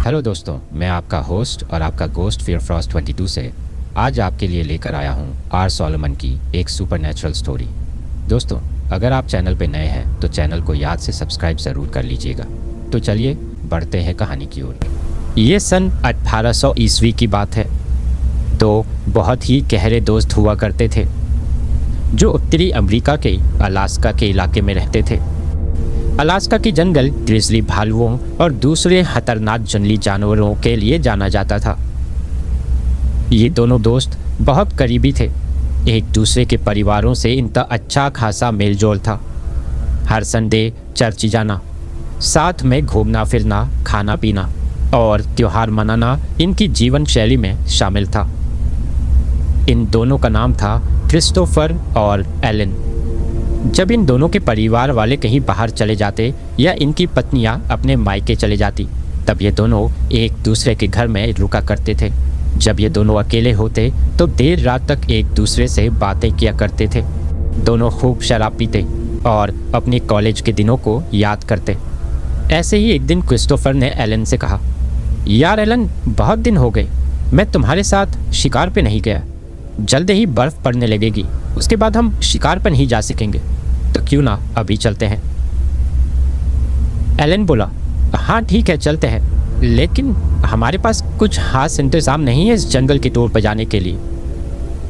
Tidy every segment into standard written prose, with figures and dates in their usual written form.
Hello दोस्तों, मैं आपका होस्ट और आपका गोस्ट फियर फ्रॉस्ट 22 से आज आपके लिए लेकर आया हूँ आर सोलोमन की एक सुपरनैचुरल स्टोरी। दोस्तों, अगर आप चैनल पे नए हैं तो चैनल को याद से सब्सक्राइब ज़रूर कर लीजिएगा। तो चलिए बढ़ते हैं कहानी की ओर। ये सन 1800 ईस्वी की बात है। तो बहुत ही गहरे दोस्त हुआ करते थे जो उत्तरी अमेरिका के अलास्का के इलाके में रहते थे। अलास्का की जंगल ग्रिजली भालुओं और दूसरे खतरनाक जंगली जानवरों के लिए जाना जाता था। ये दोनों दोस्त बहुत करीबी थे। एक दूसरे के परिवारों से इनका अच्छा खासा मेलजोल था। हर संडे चर्च जाना, साथ में घूमना फिरना, खाना पीना और त्योहार मनाना इनकी जीवन शैली में शामिल था। इन दोनों का नाम था क्रिस्टोफर और एलन। जब इन दोनों के परिवार वाले कहीं बाहर चले जाते या इनकी पत्नियां अपने मायके चले जाती, तब ये दोनों एक दूसरे के घर में रुका करते थे। जब ये दोनों अकेले होते तो देर रात तक एक दूसरे से बातें किया करते थे। दोनों खूब शराब पीते और अपने कॉलेज के दिनों को याद करते। ऐसे ही एक दिन क्रिस्टोफर ने एलन से कहा, यार एलन, बहुत दिन हो गए मैं तुम्हारे साथ शिकार पे नहीं गया। जल्द ही बर्फ़ पड़ने लगेगी, उसके बाद हम शिकार पर नहीं जा सकेंगे, तो क्यों ना अभी चलते हैं। एलन बोला, हाँ ठीक है चलते हैं, लेकिन हमारे पास कुछ खास इंतज़ाम नहीं है इस जंगल के टूर पर जाने के लिए।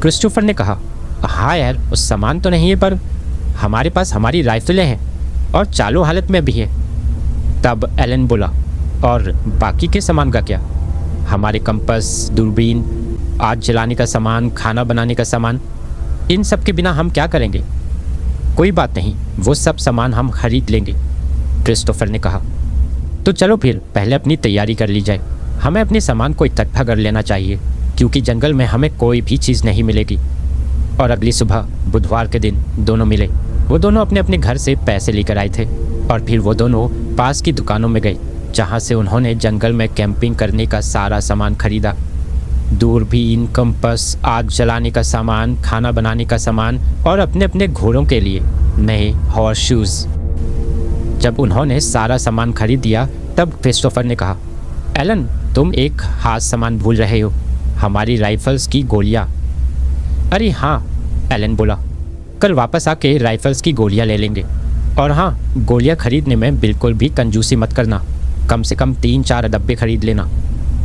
क्रिस्टोफर ने कहा, हाँ यार, उस सामान तो नहीं है, पर हमारे पास हमारी राइफलें हैं और चालू हालत में भी है। तब एलन बोला, और बाकी के सामान का क्या? हमारे कंपास, दूरबीन, आग जलाने का सामान, खाना बनाने का सामान, इन सब के बिना हम क्या करेंगे? कोई बात नहीं, वो सब सामान हम खरीद लेंगे, क्रिस्टोफर ने कहा। तो चलो फिर पहले अपनी तैयारी कर ली जाए। हमें अपने सामान को इकट्ठा कर लेना चाहिए, क्योंकि जंगल में हमें कोई भी चीज़ नहीं मिलेगी। और अगली सुबह बुधवार के दिन दोनों मिले। वो दोनों अपने अपने घर से पैसे लेकर आए थे और फिर वो दोनों पास की दुकानों में गए, जहाँ से उन्होंने जंगल में कैंपिंग करने का सारा सामान खरीदा। दूरबीन, कंपास, आग जलाने का सामान, खाना बनाने का सामान और अपने अपने घोड़ों के लिए नए हॉर्स शूज़। जब उन्होंने सारा सामान खरीद दिया तब क्रिस्टोफर ने कहा, एलन, तुम एक खास सामान भूल रहे हो, हमारी राइफल्स की गोलियां। अरे हाँ, एलन बोला, कल वापस आके राइफल्स की गोलियां ले लेंगे। और हाँ, गोलियां खरीदने में बिल्कुल भी कंजूसी मत करना, कम से कम 3-4 डब्बे खरीद लेना।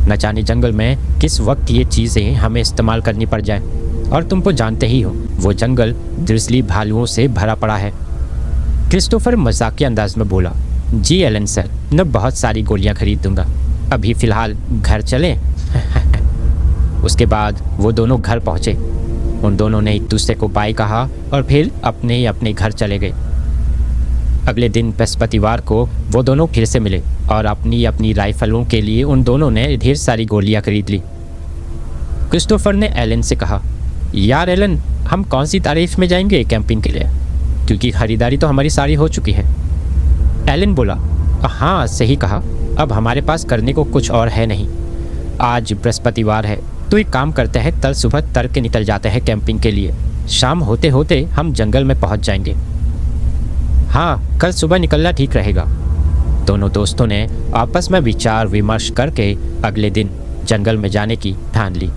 न जाने जंगल में किस वक्त ये चीज़ें हमें इस्तेमाल करनी पड़ जाए। और तुम तो जानते ही हो, वो जंगल ग्रिजली भालुओं से भरा पड़ा है। क्रिस्टोफर मजाकिया अंदाज में बोला, जी एलन सर, मैं बहुत सारी गोलियां खरीद दूंगा, अभी फ़िलहाल घर चलें। उसके बाद वो दोनों घर पहुँचे। उन दोनों ने एक दूसरे को बाय कहा और फिर अपने ही अपने घर चले गए। अगले दिन बृहस्पतिवार को वो दोनों फिर से मिले और अपनी अपनी राइफलों के लिए उन दोनों ने ढेर सारी गोलियां खरीद ली। क्रिस्टोफर ने एलन से कहा, यार एलन, हम कौन सी तारीख में जाएंगे कैंपिंग के लिए, क्योंकि ख़रीदारी तो हमारी सारी हो चुकी है। एलन बोला, हाँ सही कहा, अब हमारे पास करने को कुछ और है नहीं। आज बृहस्पतिवार है, तो एक काम करते हैं, कल सुबह तड़के निकल जाते हैं कैंपिंग के लिए। शाम होते होते हम जंगल में पहुँच जाएंगे। हाँ, कल सुबह निकलना ठीक रहेगा। दोनों दोस्तों ने आपस में विचार विमर्श करके अगले दिन जंगल में जाने की ठान ली।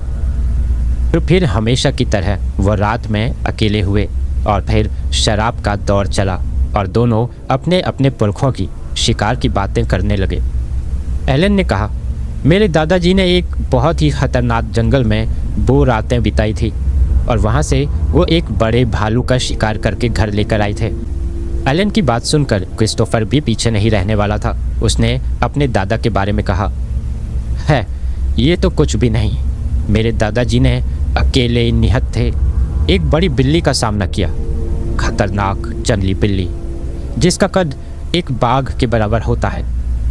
फिर हमेशा की तरह वह रात में अकेले हुए और फिर शराब का दौर चला और दोनों अपने अपने पुरखों की शिकार की बातें करने लगे। एलन ने कहा, मेरे दादाजी ने एक बहुत ही खतरनाक जंगल में 2 रातें बिताई थी और वहाँ से वो एक बड़े भालू का शिकार करके घर लेकर आए थे। एलन की बात सुनकर क्रिस्टोफर भी पीछे नहीं रहने वाला था। उसने अपने दादा के बारे में कहा, है ये तो कुछ भी नहीं, मेरे दादाजी ने अकेले निहत्थे थे एक बड़ी बिल्ली का सामना किया, खतरनाक जंगली बिल्ली जिसका कद एक बाघ के बराबर होता है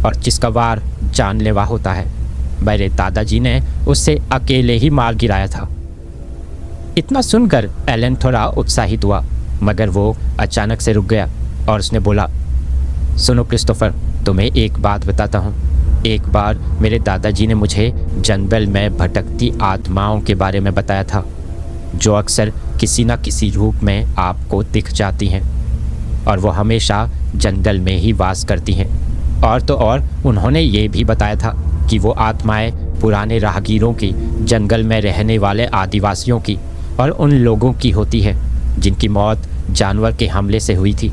और जिसका वार जानलेवा होता है। मेरे दादाजी ने उससे अकेले ही मार गिराया था। इतना सुनकर एलन थोड़ा उत्साहित हुआ, मगर वो अचानक से रुक गया और उसने बोला, सुनो क्रिस्टोफर, तुम्हें एक बात बताता हूँ। एक बार मेरे दादाजी ने मुझे जंगल में भटकती आत्माओं के बारे में बताया था, जो अक्सर किसी न किसी रूप में आपको दिख जाती हैं और वो हमेशा जंगल में ही वास करती हैं। और तो और उन्होंने ये भी बताया था कि वो आत्माएं पुराने राहगीरों की, जंगल में रहने वाले आदिवासियों की और उन लोगों की होती है जिनकी मौत जानवर के हमले से हुई थी।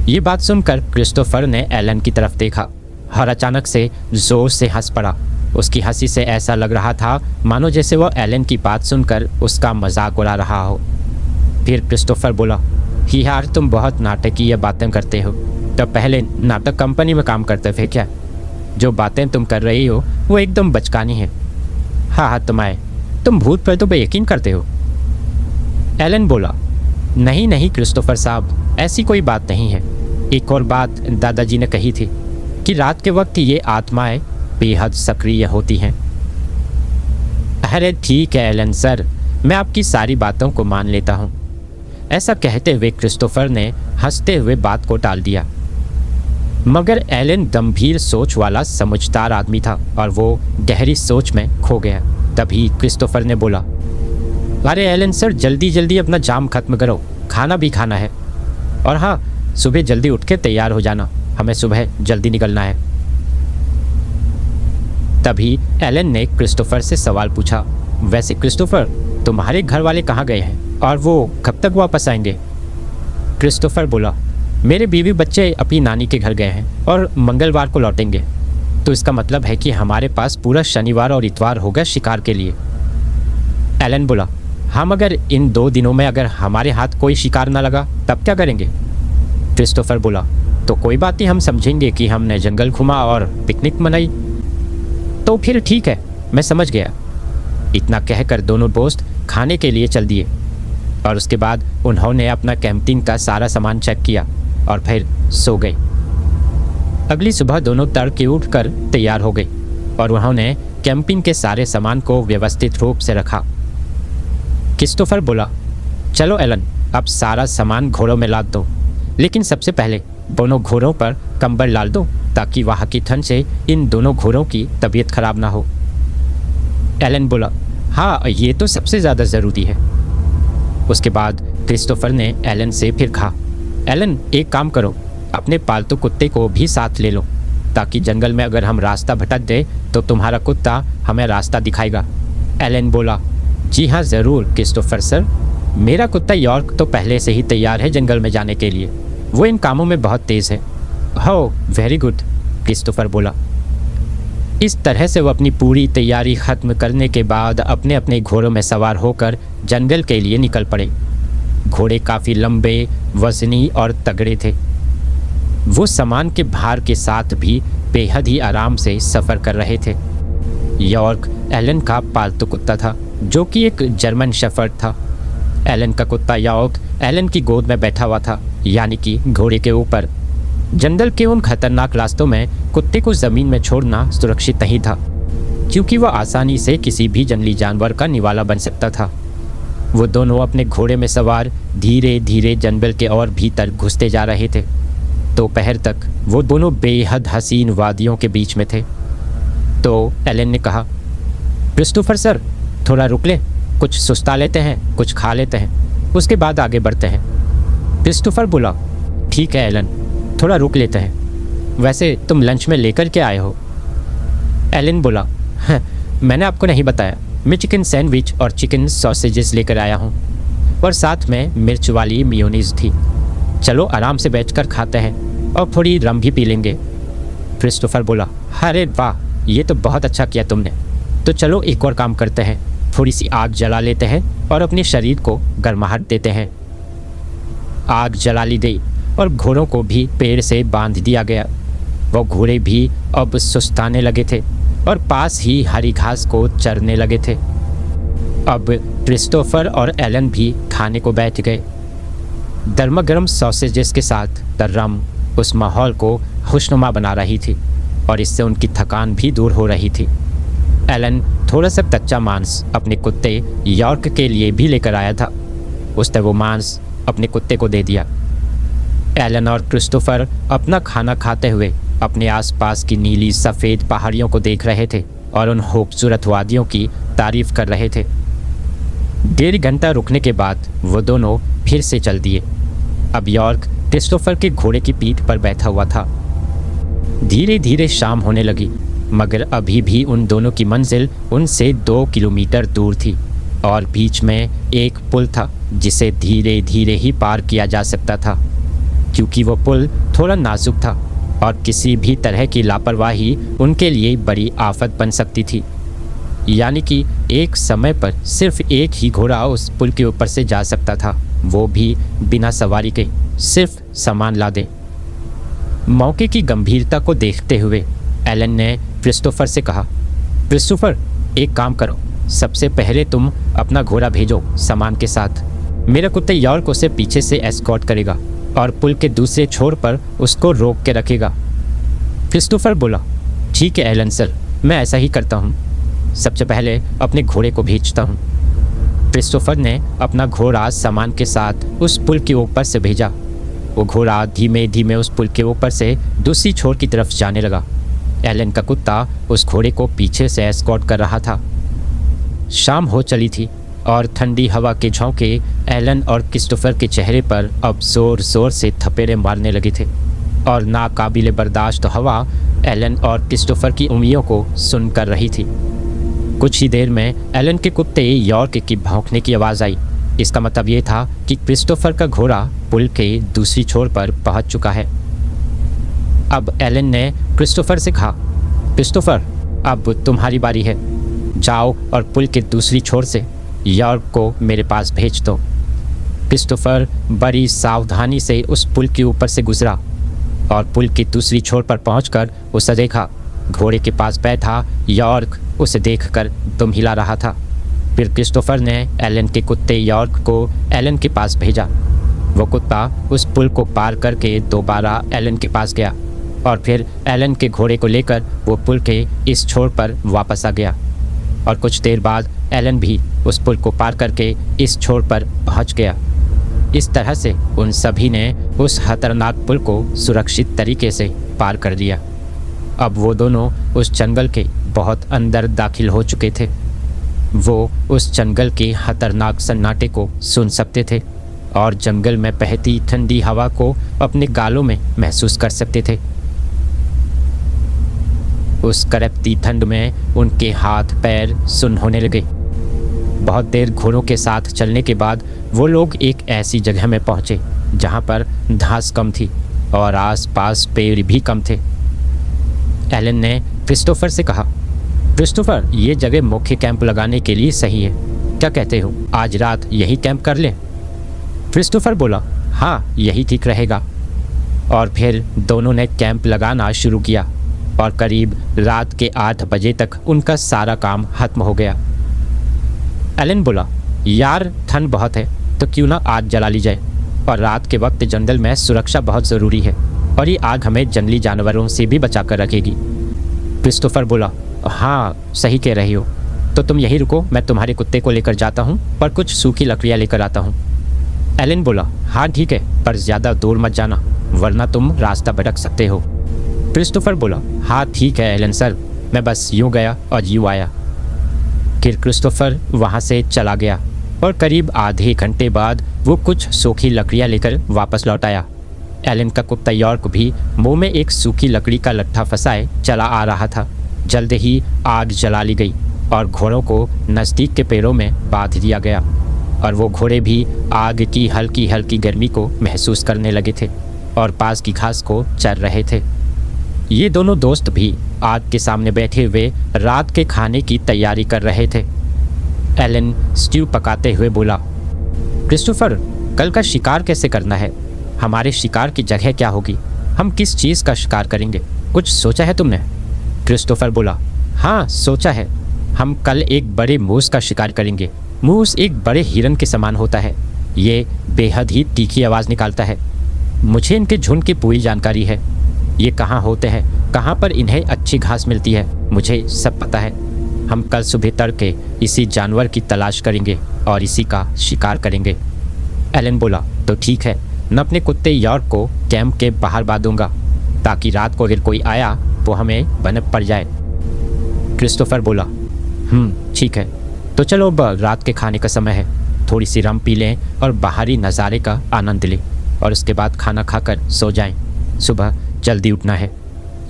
ये बात सुनकर क्रिस्टोफर ने एलन की तरफ देखा और अचानक से जोर से हंस पड़ा। उसकी हंसी से ऐसा लग रहा था मानो जैसे वो एलन की बात सुनकर उसका मजाक उड़ा रहा हो। फिर क्रिस्टोफर बोला, यार तुम बहुत नाटकीय बातें करते हो। तो पहले नाटक कंपनी में काम करते थे क्या? जो बातें तुम कर रही हो वो एकदम बचकानी है। हाँ, तुम भूत प्रेतों पे यकीन करते हो? एलन बोला, नहीं नहीं क्रिस्टोफर साहब, ऐसी कोई बात नहीं है। एक और बात दादाजी ने कही थी कि रात के वक्त ये आत्माएं बेहद सक्रिय होती हैं। अरे ठीक है एलन सर, मैं आपकी सारी बातों को मान लेता हूँ। ऐसा कहते हुए क्रिस्टोफर ने हंसते हुए बात को टाल दिया। मगर एलन गंभीर सोच वाला समझदार आदमी था और वो गहरी सोच में खो गया। तभी क्रिस्टोफर ने बोला, अरे एलन सर, जल्दी जल्दी अपना जाम खत्म करो, खाना भी खाना है। और हाँ, सुबह जल्दी उठ के तैयार हो जाना, हमें सुबह जल्दी निकलना है। तभी एलन ने क्रिस्टोफर से सवाल पूछा, वैसे क्रिस्टोफर, तुम्हारे घर वाले कहाँ गए हैं और वो कब तक वापस आएंगे? क्रिस्टोफर बोला, मेरे बीवी बच्चे अपनी नानी के घर गए हैं और मंगलवार को लौटेंगे। तो इसका मतलब है कि हमारे पास पूरा शनिवार और इतवार होगा शिकार के लिए। एलन बोला, हाँ, मगर इन 2 दिनों में अगर हमारे हाथ कोई शिकार ना लगा तब क्या करेंगे? क्रिस्टोफर बोला, तो कोई बात नहीं, हम समझेंगे कि हमने जंगल घूमा और पिकनिक मनाई। तो फिर ठीक है, मैं समझ गया। इतना कहकर दोनों दोस्त खाने के लिए चल दिए और उसके बाद उन्होंने अपना कैंपिंग का सारा सामान चेक किया और फिर सो गए। अगली सुबह दोनों तड़के उठकर तैयार हो गए और उन्होंने कैंपिंग के सारे सामान को व्यवस्थित रूप से रखा। क्रिस्टोफर बोला, चलो एलन, अब सारा सामान घोड़ों में लाद दो, लेकिन सबसे पहले दोनों घोड़ों पर कंबल डाल दो ताकि वहाँ की ठंड से इन दोनों घोड़ों की तबीयत खराब ना हो। एलन बोला, हाँ, ये तो सबसे ज़्यादा ज़रूरी है। उसके बाद क्रिस्टोफर ने एलन से फिर कहा, एलन एक काम करो, अपने पालतू कुत्ते को भी साथ ले लो ताकि जंगल में अगर हम रास्ता भटक गए तो तुम्हारा कुत्ता हमें रास्ता दिखाएगा। एलन बोला, जी हाँ ज़रूर क्रिस्टोफर सर, मेरा कुत्ता यॉर्क तो पहले से ही तैयार है जंगल में जाने के लिए, वो इन कामों में बहुत तेज़ है। हो वेरी गुड, क्रिस्टोफर बोला। इस तरह से वो अपनी पूरी तैयारी ख़त्म करने के बाद अपने अपने घोड़ों में सवार होकर जंगल के लिए निकल पड़े। घोड़े काफ़ी लंबे, वजनी और तगड़े थे। वो सामान के भार के साथ भी बेहद ही आराम से सफ़र कर रहे थे। यॉर्क एलन का पालतू कुत्ता था जो कि एक जर्मन शेफर्ड था। एलन का कुत्ता यॉर्क एलन की गोद में बैठा हुआ था, यानी कि घोड़े के ऊपर। जंगल के उन खतरनाक रास्तों में कुत्ते को ज़मीन में छोड़ना सुरक्षित नहीं था क्योंकि वह आसानी से किसी भी जंगली जानवर का निवाला बन सकता था। वो दोनों अपने घोड़े में सवार धीरे धीरे जंगल के और भीतर घुसते जा रहे थे। दोपहर तक वो दोनों बेहद हसीन वादियों के बीच में थे। तो एलन ने कहा, क्रिस्टोफर सर, थोड़ा रुक ले, कुछ सुस्ता लेते हैं, कुछ खा लेते हैं, उसके बाद आगे बढ़ते हैं। क्रिस्टोफर बोला, ठीक है एलन, थोड़ा रुक लेते हैं। वैसे तुम लंच में लेकर के आए हो? एलन बोला, हाँ, मैंने आपको नहीं बताया, मैं चिकन सैंडविच और चिकन सॉसेजेस लेकर आया हूँ और साथ में मिर्च वाली मेयोनीज थी। चलो आराम से बैठकर खाते हैं और थोड़ी रम भी पी लेंगे। क्रिस्टोफर बोला, अरे वाह, ये तो बहुत अच्छा किया तुमने। तो चलो एक और काम करते हैं, थोड़ी सी आग जला लेते हैं और अपने शरीर को गर्माहट देते हैं। आग जला ली गई और घोड़ों को भी पेड़ से बांध दिया गया। वो घोड़े भी अब सुस्ताने लगे थे और पास ही हरी घास को चरने लगे थे। अब क्रिस्टोफर और एलन भी खाने को बैठ गए। गर्मा गर्म सॉसेजेस के साथ द रम उस माहौल को खुशनुमा बना रही थी और इससे उनकी थकान भी दूर हो रही थी। एलन थोड़ा सा कच्चा मांस अपने कुत्ते यॉर्क के लिए भी लेकर आया था। उसने वो मांस अपने कुत्ते को दे दिया। एलन और क्रिस्टोफर अपना खाना खाते हुए अपने आसपास की नीली सफ़ेद पहाड़ियों को देख रहे थे और उन खूबसूरत वादियों की तारीफ कर रहे थे। 1.5 घंटा रुकने के बाद वो दोनों फिर से चल दिए। अब यॉर्क क्रिस्टोफर के घोड़े की पीठ पर बैठा हुआ था। धीरे धीरे शाम होने लगी मगर अभी भी उन दोनों की मंजिल उनसे 2 किलोमीटर दूर थी और बीच में एक पुल था जिसे धीरे धीरे ही पार किया जा सकता था, क्योंकि वो पुल थोड़ा नाजुक था और किसी भी तरह की लापरवाही उनके लिए बड़ी आफत बन सकती थी। यानी कि एक समय पर सिर्फ एक ही घोड़ा उस पुल के ऊपर से जा सकता था, वो भी बिना सवारी के, सिर्फ सामान लादे। मौके की गंभीरता को देखते हुए एलन ने क्रिस्टोफर से कहा, क्रिस्टोफर, एक काम करो, सबसे पहले तुम अपना घोड़ा भेजो सामान के साथ। मेरा कुत्ते यॉर्क उसे पीछे से एस्कॉर्ट करेगा और पुल के दूसरे छोर पर उसको रोक के रखेगा। क्रिस्टोफर बोला, ठीक है एलन सर, मैं ऐसा ही करता हूँ। सबसे पहले अपने घोड़े को भेजता हूँ। क्रिस्टोफर ने अपना घोड़ा सामान के साथ उस पुल के ऊपर से भेजा। वो घोड़ा धीमे धीमे उस पुल के ऊपर से दूसरी छोर की तरफ जाने लगा। एलन का कुत्ता उस घोड़े को पीछे से एस्कॉर्ट कर रहा था। शाम हो चली थी और ठंडी हवा के झोंके एलन और क्रिस्टोफर के चेहरे पर अब जोर जोर से थपेड़े मारने लगे थे और नाकाबिले बर्दाश्त हवा एलन और क्रिस्टोफर की उंगलियों को सुन कर रही थी। कुछ ही देर में एलन के कुत्ते यॉर्क की भौंकने की आवाज़ आई। इसका मतलब ये था कि क्रिस्टोफर का घोड़ा पुल के दूसरी छोर पर पहुंच चुका है। अब एलन ने क्रिस्टोफर से कहा, क्रिस्टोफर, अब तुम्हारी बारी है, जाओ और पुल के दूसरी छोर से यॉर्क को मेरे पास भेज दो। क्रिस्टोफर बड़ी सावधानी से उस पुल के ऊपर से गुजरा और पुल की दूसरी छोर पर पहुंचकर उसे देखा। घोड़े के पास बैठा यॉर्क उसे देखकर दुम हिला रहा था। फिर क्रिस्टोफर ने एलन के कुत्ते यॉर्क को एलन के पास भेजा। वो कुत्ता उस पुल को पार करके दोबारा एलन के पास गया और फिर एलन के घोड़े को लेकर वो पुल के इस छोर पर वापस आ गया और कुछ देर बाद एलन भी उस पुल को पार करके इस छोर पर पहुंच गया। इस तरह से उन सभी ने उस खतरनाक पुल को सुरक्षित तरीके से पार कर दिया। अब वो दोनों उस जंगल के बहुत अंदर दाखिल हो चुके थे। वो उस जंगल के खतरनाक सन्नाटे को सुन सकते थे और जंगल में बहती ठंडी हवा को अपने गालों में महसूस कर सकते थे। उस कड़कती ठंड में उनके हाथ पैर सुन्न होने लगे। बहुत देर घोड़ों के साथ चलने के बाद वो लोग एक ऐसी जगह में पहुंचे जहां पर घास कम थी और आसपास पेड़ भी कम थे। एलन ने क्रिस्टोफर से कहा, क्रिस्टोफर, ये जगह मुख्य कैंप लगाने के लिए सही है, क्या कहते हो? आज रात यही कैंप कर लें? क्रिस्टोफर बोला, हाँ, यही ठीक रहेगा। और फिर दोनों ने कैंप लगाना शुरू किया और करीब रात के 8 बजे तक उनका सारा काम खत्म हो गया। एलन बोला, यार ठंड बहुत है तो क्यों ना आग जला ली जाए, और रात के वक्त जंगल में सुरक्षा बहुत ज़रूरी है और ये आग हमें जंगली जानवरों से भी बचा कर रखेगी। क्रिस्टोफर बोला, हाँ, सही कह रही हो, तो तुम यहीं रुको, मैं तुम्हारे कुत्ते को लेकर जाता हूँ और कुछ सूखी लकड़ियाँ लेकर आता हूँ। एलन बोला, हाँ ठीक है, पर ज़्यादा दूर मत जाना वरना तुम रास्ता भटक सकते हो। क्रिस्टोफर बोला, हाँ ठीक है एलन सर, मैं बस यूँ गया और यूँ आया। फिर क्रिस्टोफर वहाँ से चला गया और करीब आधे घंटे बाद वो कुछ सूखी लकड़ियाँ लेकर वापस लौट आया। एलन का कुत्ता यॉर्क भी मुंह में एक सूखी लकड़ी का लट्ठा फंसाए चला आ रहा था। जल्द ही आग जला ली गई और घोड़ों को नज़दीक के पेड़ों में बांध दिया गया और वो घोड़े भी आग की हल्की हल्की गर्मी को महसूस करने लगे थे और पास की घास को चर रहे थे। ये दोनों दोस्त भी आग के सामने बैठे हुए रात के खाने की तैयारी कर रहे थे। एलन स्ट्यू पकाते हुए बोला, क्रिस्टोफर, कल का शिकार कैसे करना है? हमारे शिकार की जगह क्या होगी? हम किस चीज़ का शिकार करेंगे? कुछ सोचा है तुमने? क्रिस्टोफर बोला, हाँ सोचा है, हम कल एक बड़े मूस का शिकार करेंगे। मूस एक बड़े हिरन के समान होता है, ये बेहद ही तीखी आवाज़ निकालता है। मुझे इनके झुंड की पूरी जानकारी है, ये कहाँ होते हैं, कहाँ पर इन्हें अच्छी घास मिलती है, मुझे सब पता है। हम कल सुबह तड़के इसी जानवर की तलाश करेंगे और इसी का शिकार करेंगे। एलन बोला, तो ठीक है, मैं अपने कुत्ते यॉर्क को कैंप के बाहर बांध दूंगा ताकि रात को अगर कोई आया वो हमें भनक पड़ जाए। क्रिस्टोफर बोला, ठीक है, तो चलो अब रात के खाने का समय है, थोड़ी सी रम पी लें और बाहरी नज़ारे का आनंद लें और उसके बाद खाना खाकर सो जाएं। सुबह जल्दी उठना है।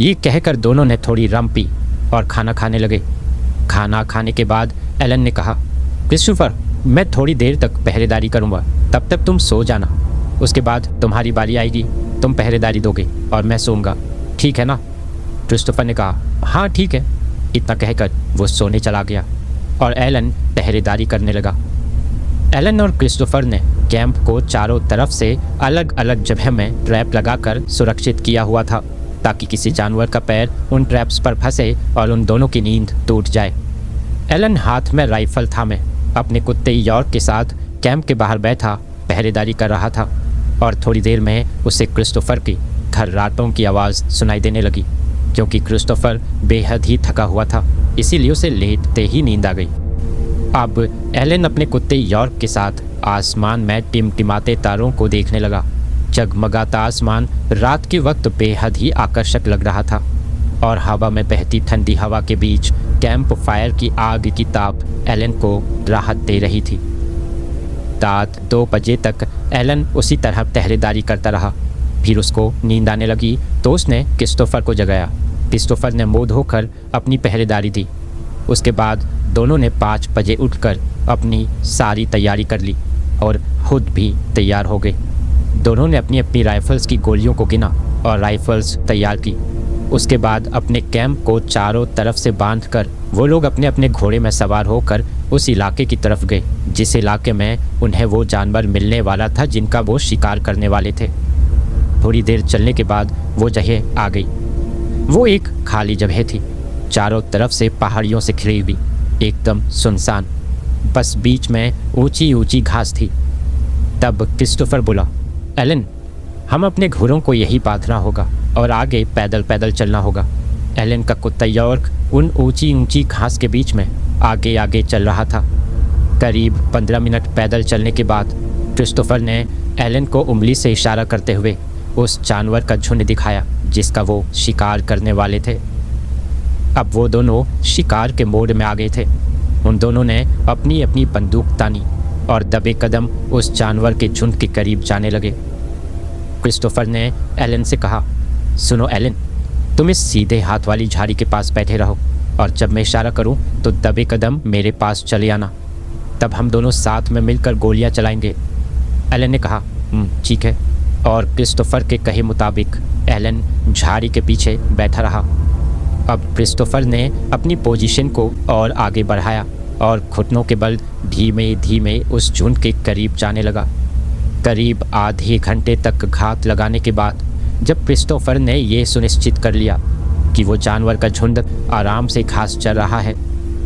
ये कहकर दोनों ने थोड़ी रम पी और खाना खाने लगे। खाना खाने के बाद एलन ने कहा, क्रिस्टोफर, मैं थोड़ी देर तक पहरेदारी करूँगा, तब तक तुम सो जाना। उसके बाद तुम्हारी बारी आएगी, तुम पहरेदारी दोगे और मैं सोऊंगा, ठीक है ना? क्रिस्टोफर ने कहा, हाँ ठीक है। इतना कहकर वो सोने चला गया और एलन पहरेदारी करने लगा। एलन और क्रिस्टोफर ने कैंप को चारों तरफ से अलग अलग जगह में ट्रैप लगाकर सुरक्षित किया हुआ था, ताकि किसी जानवर का पैर उन ट्रैप्स पर फंसे और उन दोनों की नींद टूट जाए। एलन हाथ में राइफल थामे अपने कुत्ते यॉर्क के साथ कैंप के बाहर बैठा पहरेदारी कर रहा था और थोड़ी देर में उसे क्रिस्टोफर की खर्राटों की आवाज़ सुनाई देने लगी। क्योंकि क्रिस्टोफर बेहद ही थका हुआ था, इसीलिए उसे लेटते ही नींद आ गई। अब एलन अपने कुत्ते यॉर्क के साथ आसमान में टिमटिमाते तारों को देखने लगा। जगमगाता आसमान रात के वक्त बेहद ही आकर्षक लग रहा था और हवा में बहती ठंडी हवा के बीच कैंप फायर की आग की ताप एलन को राहत दे रही थी। रात 2 बजे तक एलन उसी तरह पहरेदारी करता रहा। फिर उसको नींद आने लगी तो उसने क्रिस्टोफर को जगाया। क्रिस्टोफर ने मुंह धोकर अपनी पहरेदारी दी। उसके बाद दोनों ने 5 बजे उठकर अपनी सारी तैयारी कर ली और खुद भी तैयार हो गए। दोनों ने अपनी अपनी राइफ़ल्स की गोलियों को गिना और राइफ़ल्स तैयार की। उसके बाद अपने कैंप को चारों तरफ से बांधकर वो लोग अपने अपने घोड़े में सवार होकर उस इलाके की तरफ गए, जिस इलाके में उन्हें वो जानवर मिलने वाला था जिनका वो शिकार करने वाले थे। थोड़ी देर चलने के बाद वो जगह आ गई। वो एक खाली जगह थी, चारों तरफ से पहाड़ियों से घिरी हुई, एकदम सुनसान। बस बीच में ऊंची ऊंची घास थी। तब क्रिस्टोफर बोला, एलन, हम अपने घोड़ों को यही बांधना होगा और आगे पैदल पैदल चलना होगा। एलन का कुत्ता यॉर्क उन ऊंची ऊंची घास के बीच में आगे आगे चल रहा था। करीब 15 मिनट पैदल चलने के बाद क्रिस्टोफर ने एलन को उंगली से इशारा करते हुए उस जानवर का झुंड दिखाया जिसका वो शिकार करने वाले थे। अब वो दोनों शिकार के मोड में आ गए थे। उन दोनों ने अपनी अपनी बंदूक तानी और दबे कदम उस जानवर के झुंड के करीब जाने लगे। क्रिस्टोफर ने एलन से कहा, सुनो एलन, तुम इस सीधे हाथ वाली झाड़ी के पास बैठे रहो और जब मैं इशारा करूं तो दबे कदम मेरे पास चले आना। तब हम दोनों साथ में मिलकर गोलियां चलाएंगे। एलन ने कहा, ठीक है। और क्रिस्टोफर के कहे मुताबिक एलन झाड़ी के पीछे बैठा रहा। अब क्रिस्टोफर ने अपनी पोजीशन को और आगे बढ़ाया और घुटनों के बल धीमे धीमे उस झुंड के करीब जाने लगा। करीब आधे घंटे तक घात लगाने के बाद जब क्रिस्टोफर ने ये सुनिश्चित कर लिया कि वो जानवर का झुंड आराम से घास चल रहा है,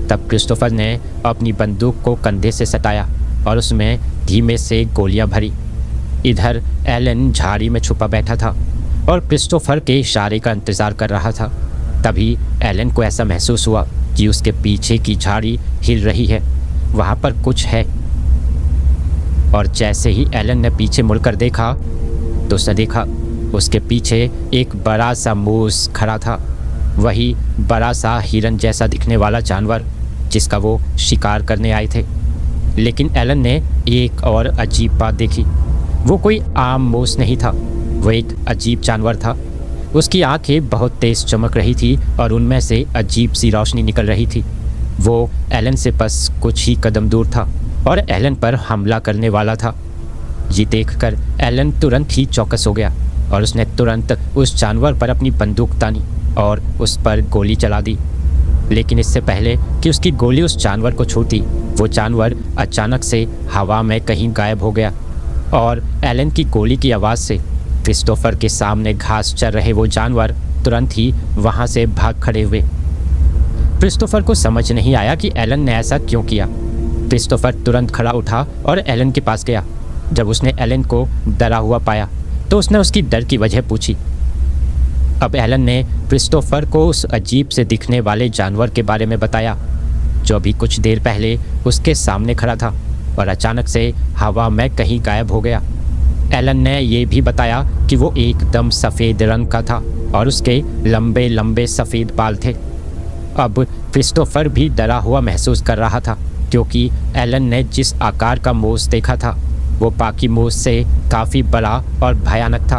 तब क्रिस्टोफर ने अपनी बंदूक को कंधे से सटाया और उसमें धीमे से गोलियां भरी। इधर एलन झाड़ी में छुपा बैठा था और क्रिस्टोफर के इशारे का इंतज़ार कर रहा था। तभी एलन को ऐसा महसूस हुआ कि उसके पीछे की झाड़ी हिल रही है, वहाँ पर कुछ है। और जैसे ही एलन ने पीछे मुड़कर देखा तो उसने देखा उसके पीछे एक बड़ा सा मूस खड़ा था, वही बड़ा सा हिरन जैसा दिखने वाला जानवर जिसका वो शिकार करने आए थे। लेकिन एलन ने एक और अजीब बात देखी। वो कोई आम मूस नहीं था, वो एक अजीब जानवर था। उसकी आंखें बहुत तेज़ चमक रही थी और उनमें से अजीब सी रोशनी निकल रही थी। वो एलन से बस कुछ ही कदम दूर था और एलन पर हमला करने वाला था। ये देखकर एलन तुरंत ही चौकस हो गया और उसने तुरंत उस जानवर पर अपनी बंदूक तानी और उस पर गोली चला दी। लेकिन इससे पहले कि उसकी गोली उस जानवर को छूती, वो जानवर अचानक से हवा में कहीं गायब हो गया और एलन की गोली की आवाज़ से क्रिस्टोफर के सामने घास चर रहे वो जानवर तुरंत ही वहाँ से भाग खड़े हुए। क्रिस्टोफर को समझ नहीं आया कि एलन ने ऐसा क्यों किया। क्रिस्टोफर तुरंत खड़ा उठा और एलन के पास गया। जब उसने एलन को डरा हुआ पाया तो उसने उसकी डर की वजह पूछी। अब एलन ने क्रिस्टोफर को उस अजीब से दिखने वाले जानवर के बारे में बताया जो अभी कुछ देर पहले उसके सामने खड़ा था और अचानक से हवा में कहीं गायब हो गया। एलन ने यह भी बताया कि वो एकदम सफ़ेद रंग का था और उसके लंबे लंबे सफ़ेद बाल थे। अब क्रिस्टोफर भी डरा हुआ महसूस कर रहा था क्योंकि एलन ने जिस आकार का मूस देखा था वो बाकी मूस से काफ़ी बड़ा और भयानक था।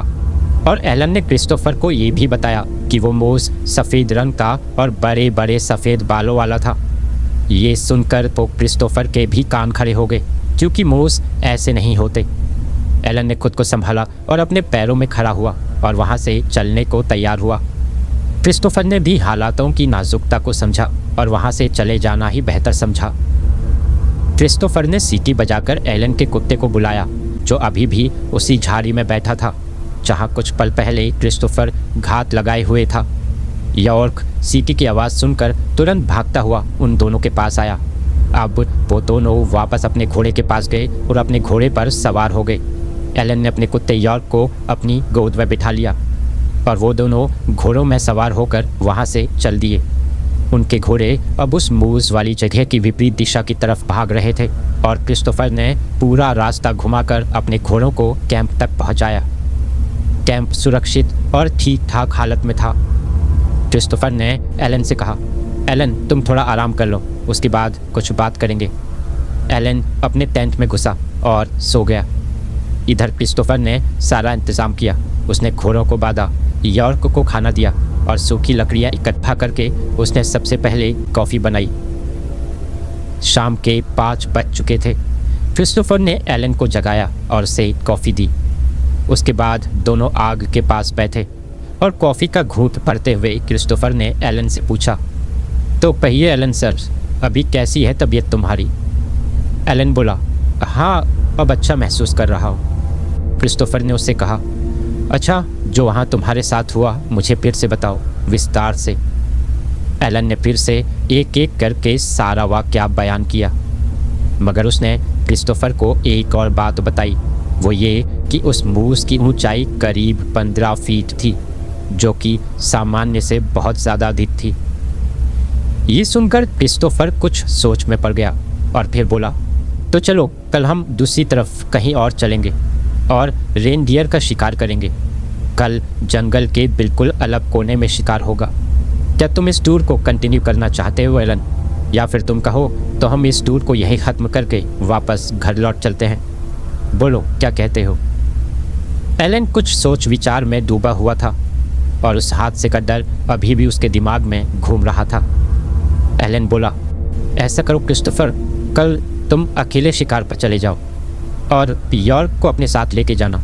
और एलन ने क्रिस्टोफर को ये भी बताया क्योंकि वो मूस सफ़ेद रंग था और बड़े बड़े सफ़ेद बालों वाला था। ये सुनकर तो क्रिस्टोफर के भी कान खड़े हो गए, क्योंकि मूस ऐसे नहीं होते। एलन ने खुद को संभाला और अपने पैरों में खड़ा हुआ और वहाँ से चलने को तैयार हुआ। क्रिस्टोफर ने भी हालातों की नाजुकता को समझा और वहाँ से चले जाना ही बेहतर समझा। क्रिस्टोफर ने सीटी बजाकर एलन के कुत्ते को बुलाया, जो अभी भी उसी झाड़ी में बैठा था जहाँ कुछ पल पहले क्रिस्टोफर घात लगाए हुए था। यॉर्क सीटी की आवाज़ सुनकर तुरंत भागता हुआ उन दोनों के पास आया। अब वो दोनों वापस अपने घोड़े के पास गए और अपने घोड़े पर सवार हो गए। एलन ने अपने कुत्ते यॉर्क को अपनी गोद में बिठा लिया और वो दोनों घोड़ों में सवार होकर वहाँ से चल दिए। उनके घोड़े अब उस मूस वाली जगह की विपरीत दिशा की तरफ भाग रहे थे और क्रिस्टोफर ने पूरा रास्ता घुमाकर अपने घोड़ों को कैंप तक पहुँचाया। कैंप सुरक्षित और ठीक ठाक हालत में था। क्रिस्टोफर ने एलन से कहा, एलन तुम थोड़ा आराम कर लो, उसके बाद कुछ बात करेंगे। एलन अपने टेंट में घुसा और सो गया। इधर क्रिस्टोफर ने सारा इंतज़ाम किया। उसने घोड़ों को बांधा, यॉर्क को खाना दिया और सूखी लकड़ियाँ इकट्ठा करके उसने सबसे पहले कॉफ़ी बनाई। शाम के 5 बज चुके थे। क्रिस्टोफर ने एलन को जगाया और उसे कॉफ़ी दी। उसके बाद दोनों आग के पास बैठे और कॉफ़ी का घूंट भरते हुए क्रिस्टोफर ने एलन से पूछा, तो कहिए एलन सर, अभी कैसी है तबीयत तुम्हारी? एलन बोला, हाँ अब अच्छा महसूस कर रहा हूँ। क्रिस्टोफर ने उससे कहा, अच्छा जो वहाँ तुम्हारे साथ हुआ मुझे फिर से बताओ विस्तार से। एलन ने फिर से एक एक करके सारा वाक़या बयान किया, मगर उसने क्रिस्टोफर को एक और बात बताई, वो ये कि उस मूस की ऊंचाई करीब 15 फीट थी, जो कि सामान्य से बहुत ज़्यादा अधिक थी। ये सुनकर क्रिस्टोफर कुछ सोच में पड़ गया और फिर बोला, तो चलो कल हम दूसरी तरफ कहीं और चलेंगे और रेनडियर का शिकार करेंगे। कल जंगल के बिल्कुल अलग कोने में शिकार होगा। क्या तुम इस टूर को कंटिन्यू करना चाहते हो एलन, या फिर तुम कहो तो हम इस टूर को यहीं ख़त्म करके वापस घर लौट चलते हैं? बोलो क्या कहते हो? एलन कुछ सोच विचार में डूबा हुआ था और उस हादसे का डर अभी भी उसके दिमाग में घूम रहा था। एलन बोला, ऐसा करो क्रिस्टोफर, कल तुम अकेले शिकार पर चले जाओ और यॉर्क को अपने साथ लेके जाना।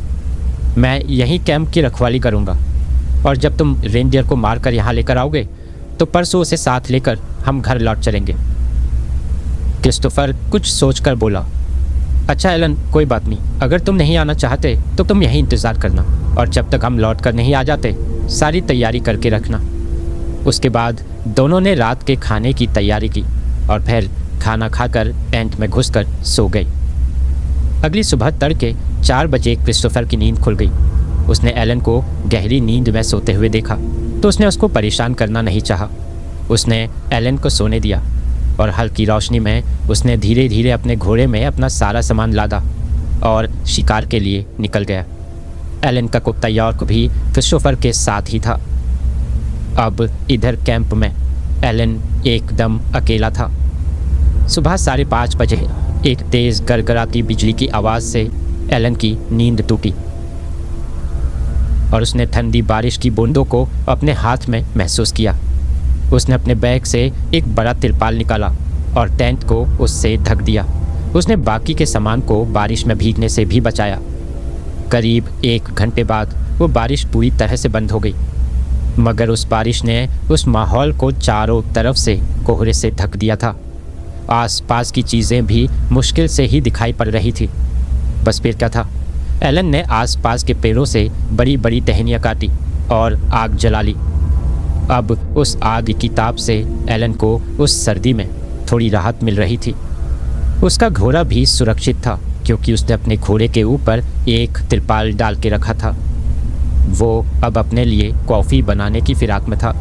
मैं यहीं कैंप की रखवाली करूँगा और जब तुम रेनडियर को मारकर यहाँ लेकर आओगे तो परसों उसे साथ लेकर हम घर लौट चलेंगे। क्रिस्टोफर कुछ सोचकर बोला, अच्छा एलन कोई बात नहीं, अगर तुम नहीं आना चाहते तो तुम यहीं इंतज़ार करना और जब तक हम लौट कर नहीं आ जाते सारी तैयारी करके रखना। उसके बाद दोनों ने रात के खाने की तैयारी की और फिर खाना खाकर टेंट में घुसकर सो गई। अगली सुबह तड़के 4 बजे क्रिस्टोफर की नींद खुल गई। उसने एलन को गहरी नींद में सोते हुए देखा तो उसने उसको परेशान करना नहीं चाहा। उसने एलन को सोने दिया और हल्की रोशनी में उसने धीरे धीरे अपने घोड़े में अपना सारा सामान लादा और शिकार के लिए निकल गया। एलन का कुत्ता यॉर्क भी क्रिस्टोफर के साथ ही था। अब इधर कैंप में एलन एकदम अकेला था। सुबह 5:30 बजे एक तेज़ गड़गड़ाती बिजली की आवाज़ से एलन की नींद टूटी और उसने ठंडी बारिश की बूंदों को अपने हाथ में महसूस किया। उसने अपने बैग से एक बड़ा तिरपाल निकाला और टेंट को उससे ढक दिया। उसने बाकी के सामान को बारिश में भीगने से भी बचाया। करीब 1 घंटे बाद वो बारिश पूरी तरह से बंद हो गई, मगर उस बारिश ने उस माहौल को चारों तरफ से कोहरे से ढक दिया था। आसपास की चीज़ें भी मुश्किल से ही दिखाई पड़ रही थी। बस फिर क्या था, एलन ने आसपास के पेड़ों से बड़ी बड़ी टहनियाँ काटी और आग जला ली। अब उस आग की ताप से एलन को उस सर्दी में थोड़ी राहत मिल रही थी। उसका घोड़ा भी सुरक्षित था क्योंकि उसने अपने घोड़े के ऊपर एक तिरपाल डाल के रखा था। वो अब अपने लिए कॉफ़ी बनाने की फिराक में था।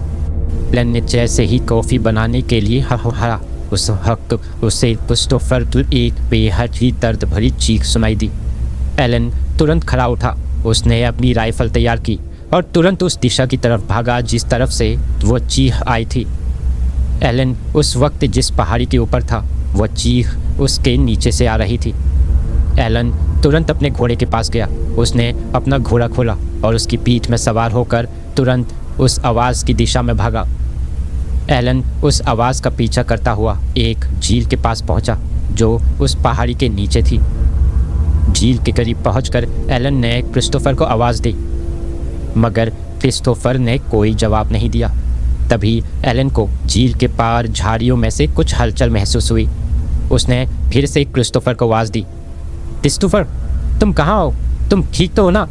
एलन ने जैसे ही कॉफ़ी बनाने के लिए हरा उस वक्त उसे क्रिस्टोफर की एक बेहद ही दर्द भरी चीख सुनाई दी। एलन तुरंत खड़ा उठा। उसने अपनी राइफल तैयार की और तुरंत उस दिशा की तरफ भागा जिस तरफ से वो चीख आई थी। एलन उस वक्त जिस पहाड़ी के ऊपर था वह चीख उसके नीचे से आ रही थी। एलन तुरंत अपने घोड़े के पास गया। उसने अपना घोड़ा खोला और उसकी पीठ में सवार होकर तुरंत उस आवाज़ की दिशा में भागा। एलन उस आवाज़ का पीछा करता हुआ एक झील के पास पहुंचा जो उस पहाड़ी के नीचे थी। झील के करीब पहुंचकर एलन ने क्रिस्टोफर को आवाज़ दी, मगर क्रिस्टोफर ने कोई जवाब नहीं दिया। तभी एलन को झील के पार झाड़ियों में से कुछ हलचल महसूस हुई। उसने फिर से क्रिस्टोफर को आवाज़ दी, क्रिस्टोफर, तुम कहाँ हो? तुम ठीक तो हो ना?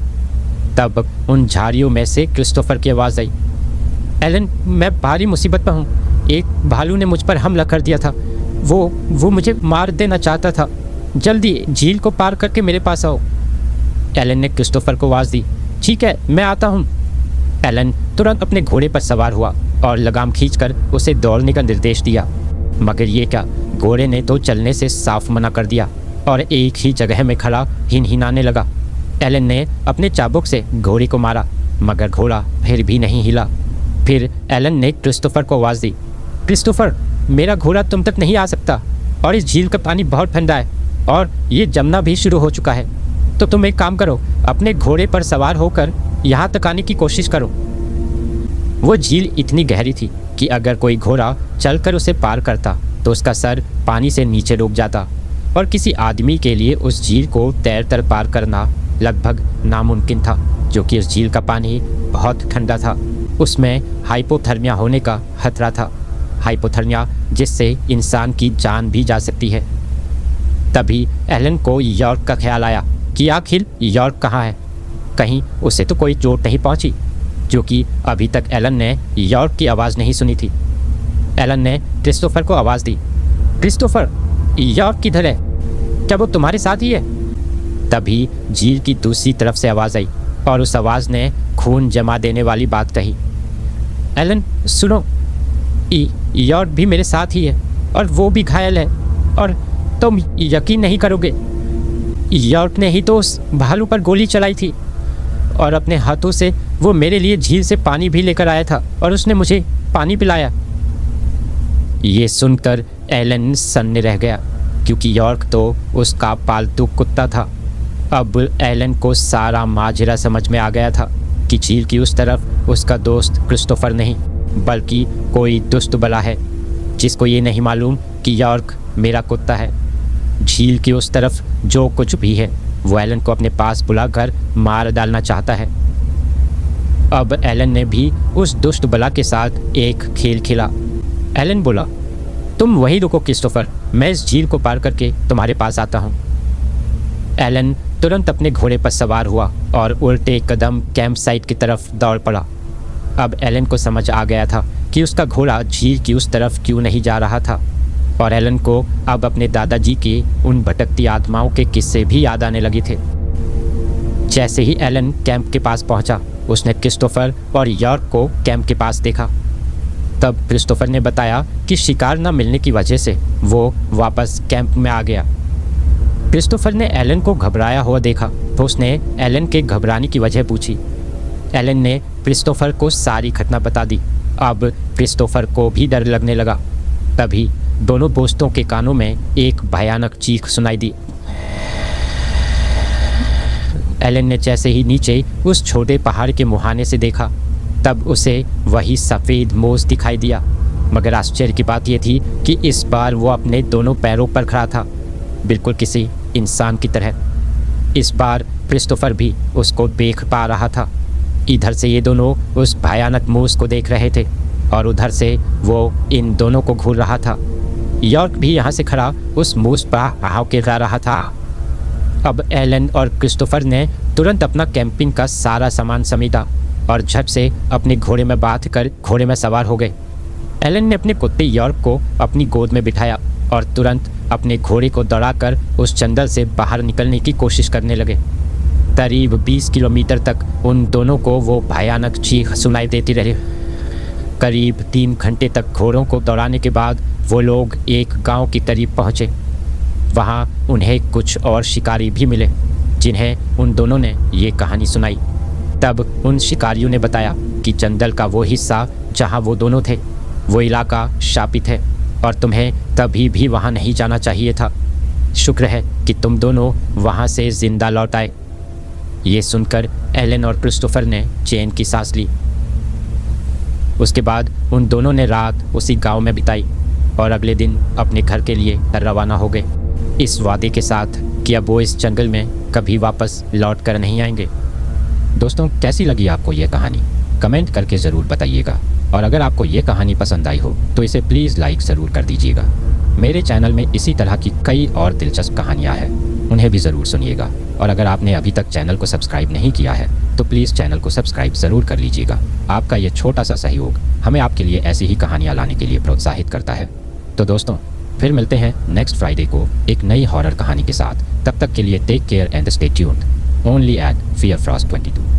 तब उन झाड़ियों में से क्रिस्टोफर की आवाज़ आई, एलन, मैं भारी मुसीबत में हूँ। एक भालू ने मुझ पर हमला कर दिया था। वो मुझे मार देना चाहता था। जल्दी झील को पार करके मेरे पास आओ। एलन ने क्रिस्टोफर को आवाज़ दी, ठीक है, मैं आता हूँ। एलन तुरंत अपने घोड़े पर सवार हुआ और लगाम खींचकर उसे दौड़ने का निर्देश दिया, मगर ये क्या, घोड़े ने तो चलने से साफ मना कर दिया और एक ही जगह में खड़ा हिनहिनाने लगा। एलन ने अपने चाबुक से घोड़े को मारा, मगर घोड़ा फिर भी नहीं हिला। फिर एलन ने क्रिस्टोफर को आवाज़ दी, क्रिस्टोफर, मेरा घोड़ा तुम तक नहीं आ सकता और इस झील का पानी बहुत ठंडा है और ये जमना भी शुरू हो चुका है। तो तुम एक काम करो, अपने घोड़े पर सवार होकर यहाँ तक आने की कोशिश करो। वो झील इतनी गहरी थी कि अगर कोई घोड़ा चलकर उसे पार करता तो उसका सर पानी से नीचे डूब जाता और किसी आदमी के लिए उस झील को तैरकर पार करना लगभग नामुमकिन था, जो कि उस झील का पानी बहुत ठंडा था। उसमें हाइपोथर्मिया होने का खतरा था, हाइपोथर्मिया जिससे इंसान की जान भी जा सकती है। तभी एलन को यॉर्क का ख्याल आया कि आखिर यॉर्क कहाँ है। कहीं उसे तो कोई चोट नहीं पहुंची, जो कि अभी तक एलन ने यॉर्क की आवाज़ नहीं सुनी थी। एलन ने क्रिस्टोफर को आवाज़ दी, क्रिस्टोफर, यॉर्क किधर है? क्या वो तुम्हारे साथ ही है? तभी झील की दूसरी तरफ से आवाज़ आई और उस आवाज़ ने खून जमा देने वाली बात कही, एलन सुनो, यॉर्क भी मेरे साथ ही है और वो भी घायल है और तुम यकीन नहीं करोगे, यॉर्क ने ही तो उस भालू पर गोली चलाई थी और अपने हाथों से वो मेरे लिए झील से पानी भी लेकर आया था और उसने मुझे पानी पिलाया। ये सुनकर एलन सन्ने रह गया, क्योंकि यॉर्क तो उसका पालतू कुत्ता था। अब एलन को सारा माजरा समझ में आ गया था कि झील की उस तरफ उसका दोस्त क्रिस्टोफर नहीं, बल्कि कोई दुष्ट बला है, जिसको ये नहीं मालूम कि यॉर्क मेरा कुत्ता है। झील की उस तरफ जो कुछ भी है वो एलन को अपने पास बुलाकर मार डालना चाहता है। अब एलन ने भी उस दुष्ट बला के साथ एक खेल खेला। एलन बोला, तुम वहीं रुको क्रिस्टोफर, मैं इस झील को पार करके तुम्हारे पास आता हूँ। एलन तुरंत अपने घोड़े पर सवार हुआ और उल्टे कदम कैंप साइट की तरफ दौड़ पड़ा। अब एलन को समझ आ गया था कि उसका घोड़ा झील की उस तरफ क्यों नहीं जा रहा था, और एलन को अब अपने दादाजी के उन भटकती आत्माओं के किस्से भी याद आने लगे थे। जैसे ही एलन कैंप के पास पहुंचा, उसने क्रिस्टोफर और यॉर्क को कैंप के पास देखा। तब क्रिस्टोफर ने बताया कि शिकार न मिलने की वजह से वो वापस कैंप में आ गया। क्रिस्टोफर ने एलन को घबराया हुआ देखा तो उसने एलन के घबराने की वजह पूछी। एलन ने क्रिस्टोफर को सारी घटना बता दी। अब क्रिस्टोफर को भी डर लगने लगा। तभी दोनों दोस्तों के कानों में एक भयानक चीख सुनाई दी। एलन ने जैसे ही नीचे उस छोटे पहाड़ के मुहाने से देखा, तब उसे वही सफ़ेद मोज़ दिखाई दिया, मगर आश्चर्य की बात यह थी कि इस बार वो अपने दोनों पैरों पर खड़ा था, बिल्कुल किसी इंसान की तरह। इस बार क्रिस्टोफर भी उसको देख पा रहा था। इधर से ये दोनों उस भयानक मोज़ को देख रहे थे और उधर से वो इन दोनों को घूर रहा था। यॉर्क भी यहाँ से खड़ा उस मोज़ पर हाव कर रहा था। अब एलन और क्रिस्टोफर ने तुरंत अपना कैंपिंग का सारा सामान समेटा और झट से अपने घोड़े में बांध कर घोड़े में सवार हो गए। एलन ने अपने कुत्ते यॉर्क को अपनी गोद में बिठाया और तुरंत अपने घोड़े को दौड़ाकर उस जंगल से बाहर निकलने की कोशिश करने लगे। करीब 20 किलोमीटर तक उन दोनों को वो भयानक चीख सुनाई देती रही। करीब 3 घंटे तक घोड़ों को दौड़ाने के बाद वो लोग एक गांव के करीब पहुँचे। वहाँ उन्हें कुछ और शिकारी भी मिले, जिन्हें उन दोनों ने ये कहानी सुनाई। तब उन शिकारियों ने बताया कि जंगल का वो हिस्सा जहाँ वो दोनों थे, वो इलाका शापित है और तुम्हें कभी भी वहाँ नहीं जाना चाहिए था। शुक्र है कि तुम दोनों वहाँ से ज़िंदा लौट आए। ये सुनकर एलन और क्रिस्टोफर ने चैन की सांस ली। उसके बाद उन दोनों ने रात उसी गांव में बिताई और अगले दिन अपने घर के लिए रवाना हो गए, इस वादे के साथ कि अब वो इस जंगल में कभी वापस लौट कर नहीं आएंगे। दोस्तों, कैसी लगी आपको ये कहानी? कमेंट करके ज़रूर बताइएगा, और अगर आपको ये कहानी पसंद आई हो तो इसे प्लीज़ लाइक ज़रूर कर दीजिएगा। मेरे चैनल में इसी तरह की कई और दिलचस्प कहानियाँ हैं, उन्हें भी ज़रूर सुनिएगा। और अगर आपने अभी तक चैनल को सब्सक्राइब नहीं किया है तो प्लीज़ चैनल को सब्सक्राइब ज़रूर कर लीजिएगा। आपका ये छोटा सा सहयोग हमें आपके लिए ऐसी ही कहानियाँ लाने के लिए प्रोत्साहित करता है। तो दोस्तों, फिर मिलते हैं नेक्स्ट फ्राइडे को एक नई हॉरर कहानी के साथ। तब तक के लिए take care and stay tuned only at fear frost 22।